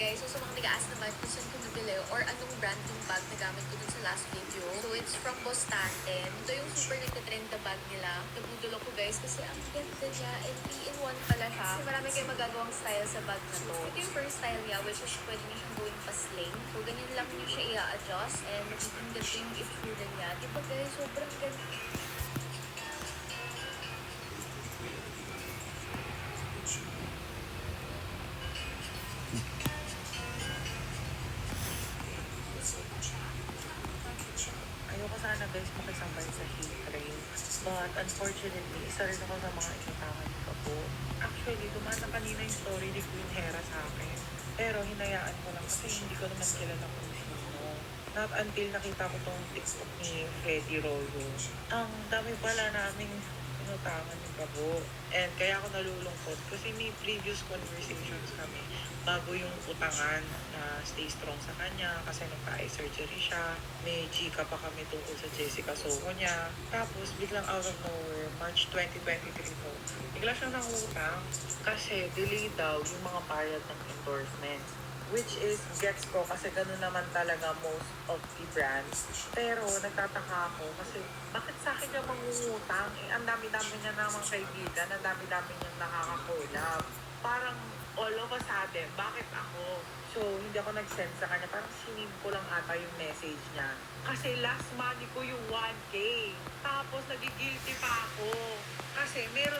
guys, so sa mga nag-aas naman kung saan ko nabili or anong brand yung bag na gamit ko dun sa last video. So it's from Bostanten. Ito yung super nagtitrend na bag nila. Nabudol ako guys kasi ang ganda niya and 3-in-1 pala siya. Kasi marami kayong magagawang style sa bag na to. Ito yung first style niya which is pwede niyo siyang gawing pa-sling. So ganyan lang niyo siya i-adjust and magiging ganda yung itsura niya. Diba guys, sobrang ganda. Ayoko sana guys makisambay sa heat train. But unfortunately, isa rin ako sa mga inutangan ko po. Actually, dumaan na kanina yung story ni Queen Hera sa akin. Pero hinayaan ko lang kasi hindi ko naman kilala kung sino. Not until nakita ko tong TikTok ni Freddy Royo. Ang dami pala naming inutangan ni Gabo. And kaya ako nalulungkot kasi may previous conversations kami bago yung utangan na stay strong sa kanya kasi nagpa-eye surgery siya. May chika pa kami tungkol sa Jessica Soho niya. Tapos biglang out of nowhere, March 2023 po, bigla siyang nangutang kasi delay daw yung mga bayad ng endorsements. Which is, gets ko kasi ganun naman talaga most of the brands. Pero nagtataka ako kasi bakit sa akin yung mangungutang? Eh, ang dami-dami niya namang kaibigan, ang dami-dami niyang nakaka-collab. Parang all of a sudden, bakit ako? So, hindi ako nag-send sa kanya. Parang sinib ko lang ata yung message niya. Kasi last money ko yung 1K. Tapos, nagigilty pa ako. Kasi meron